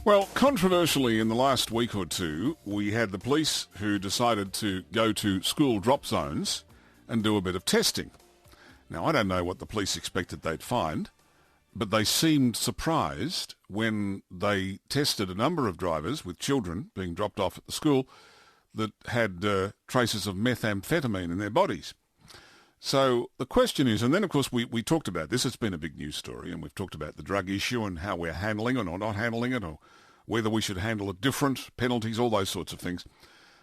Well, controversially, in the last week or two, we had the police who decided to go to school drop zones and do a bit of testing. Now, I don't know what the police expected they'd find, but they seemed surprised when they tested a number of drivers with children being dropped off at the school that had traces of methamphetamine in their bodies. So the question is, and then of course we talked about this, it's been a big news story, and we've talked about the drug issue and how we're handling it or not handling it, or whether we should handle it different, penalties, all those sorts of things.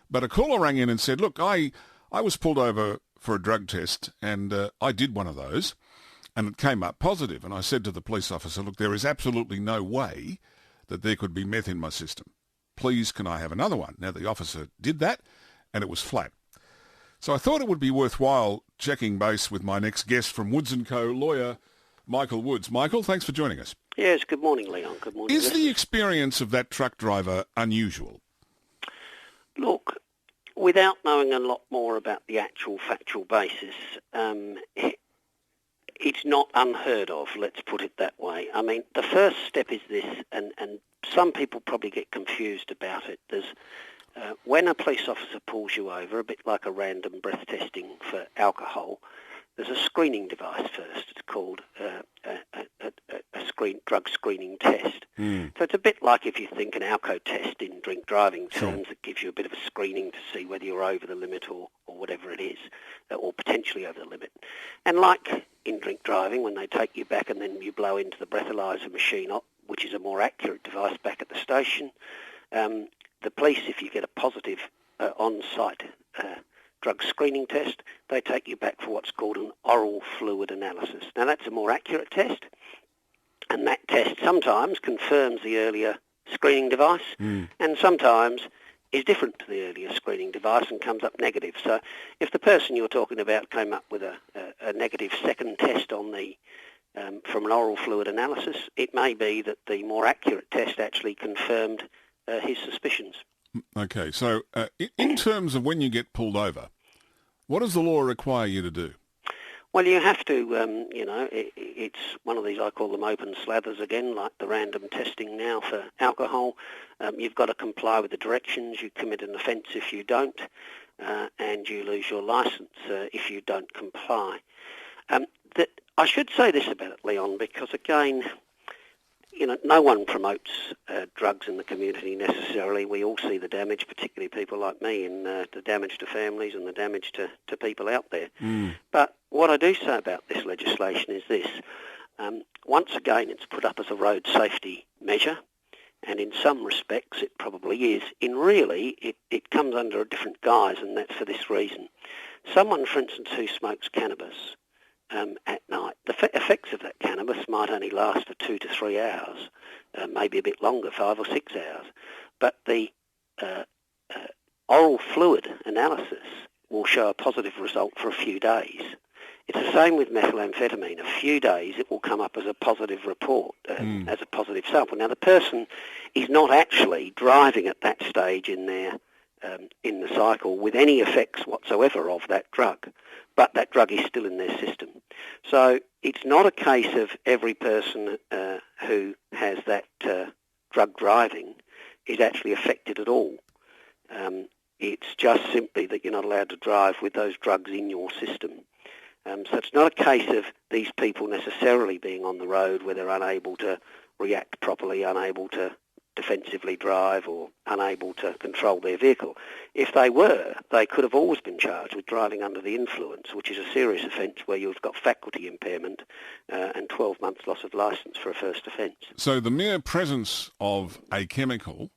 But a caller rang in and said, look, I was pulled over for a drug test, and I did one of those, and it came up positive. And I said to the police officer, look, there is absolutely no way that there could be meth in my system. Please, can I have another one? Now, the officer did that, and it was flat. So I thought it would be worthwhile checking base with my next guest from Woods & Co, lawyer Michael Woods. Michael, thanks for joining us. Yes, good morning, Leon. Good morning. Is the experience of that truck driver unusual? Look, without knowing a lot more about the actual factual basis, it's not unheard of, let's put it that way. I mean, the first step is this, and some people probably get confused about it. There's when a police officer pulls you over, a bit like a random breath testing for alcohol, there's a screening device first. It's called a drug screening test. So it's a bit like if you think an alco test in drink driving terms that gives you a bit of a screening to see whether you're over the limit or whatever it is, or potentially over the limit. And like in drink driving, when they take you back and then you blow into the breathalyzer machine, which is a more accurate device back at the station, the police, if you get a positive on-site drug screening test, they take you back for what's called an oral fluid analysis. Now, that's a more accurate test, and that test sometimes confirms the earlier screening device and sometimes is different to the earlier screening device and comes up negative. So if the person you're talking about came up with a negative second test on the from an oral fluid analysis, it may be that the more accurate test actually confirmed his suspicions. Okay, so in terms of when you get pulled over, what does the law require you to do? Well, you have to, it's one of these, I call them open slathers again, like the random testing now for alcohol. You've got to comply with the directions. You commit an offence if you don't, and you lose your licence if you don't comply. I should say this about it, Leon, because again, no one promotes drugs in the community necessarily. We all see the damage, particularly people like me, and the damage to families and the damage to people out there. But what I do say about this legislation is this. Once again, it's put up as a road safety measure, and in some respects it probably is. In really, it comes under a different guise, and that's for this reason. Someone, for instance, who smokes cannabis at night, the effects of that cannabis might only last for 2 to 3 hours, maybe a bit longer, 5 or 6 hours. But the oral fluid analysis will show a positive result for a few days. It's the same with methamphetamine. A few days it will come up as a positive report, as a positive sample. Now, the person is not actually driving at that stage in the cycle with any effects whatsoever of that drug, but that drug is still in their system. So it's not a case of every person who has that drug driving is actually affected at all. It's just simply that you're not allowed to drive with those drugs in your system. So it's not a case of these people necessarily being on the road where they're unable to react properly, unable to defensively drive or unable to control their vehicle. If they were, they could have always been charged with driving under the influence, which is a serious offence where you've got faculty impairment and 12 months loss of licence for a first offence. So the mere presence of a chemical,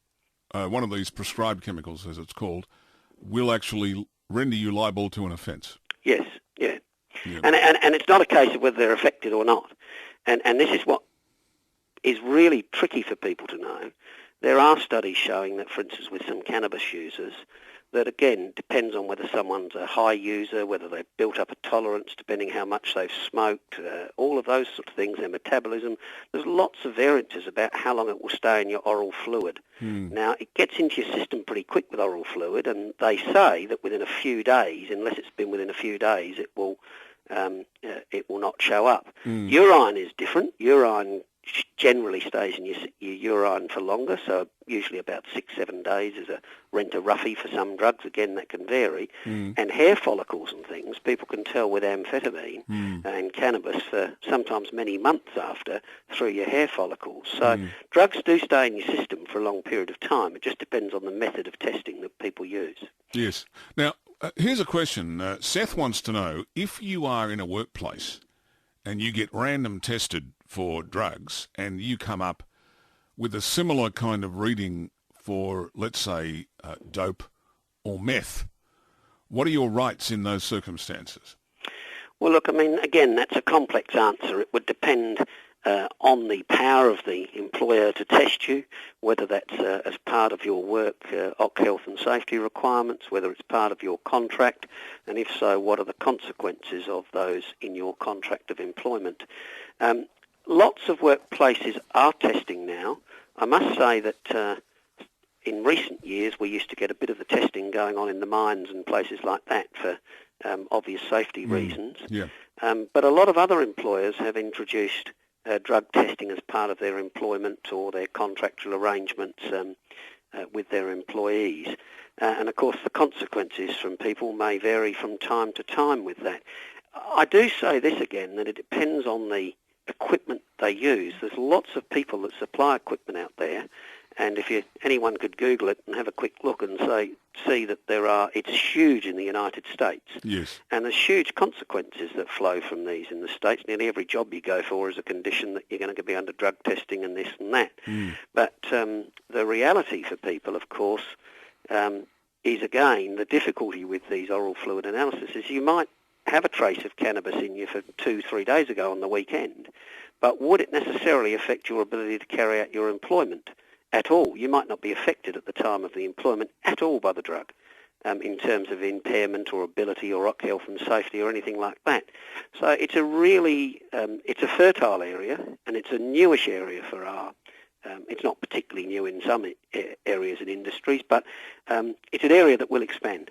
one of these prescribed chemicals as it's called, will actually render you liable to an offence? Yes, yeah. And it's not a case of whether they're affected or not. And this is what is really tricky for people to know. There are studies showing that, for instance, with some cannabis users, that again depends on whether someone's a high user, whether they've built up a tolerance, depending how much they've smoked, all of those sort of things, their metabolism. There's lots of variances about how long it will stay in your oral fluid. Now, it gets into your system pretty quick with oral fluid, and they say that within a few days, unless it's been within a few days, it will not show up. Urine is different. Urine generally stays in your urine for longer, so usually about 6-7 days is a rent-a-roughie for some drugs. Again, that can vary. And hair follicles and things, people can tell with amphetamine and cannabis for sometimes many months after through your hair follicles. So drugs do stay in your system for a long period of time. It just depends on the method of testing that people use. Yes. Now, here's a question. Seth wants to know, if you are in a workplace and you get random tested for drugs and you come up with a similar kind of reading for, let's say, dope or meth, what are your rights in those circumstances? Well, look, I mean, again, that's a complex answer. It would depend on the power of the employer to test you, whether that's as part of your work, OC health and safety requirements, whether it's part of your contract, and if so, what are the consequences of those in your contract of employment. Lots of workplaces are testing now. I must say that in recent years we used to get a bit of the testing going on in the mines and places like that for obvious safety reasons. Yeah. But a lot of other employers have introduced drug testing as part of their employment or their contractual arrangements with their employees. And of course the consequences from people may vary from time to time with that. I do say this again, that it depends on the equipment they use. There's lots of people that supply equipment out there, and if anyone could Google it and have a quick look and see that it's huge in the United States. Yes. And there's huge consequences that flow from these in the States. Nearly every job you go for is a condition that you're going to be under drug testing and this and that. But the reality for people, of course, is again, the difficulty with these oral fluid analysis is you might have a trace of cannabis in you for 2-3 days ago on the weekend, but would it necessarily affect your ability to carry out your employment at all? You might not be affected at the time of the employment at all by the drug in terms of impairment or ability or OC health and safety or anything like that. So it's a really, it's a fertile area, and it's a newish area for our it's not particularly new in some areas and industries, but it's an area that will expand.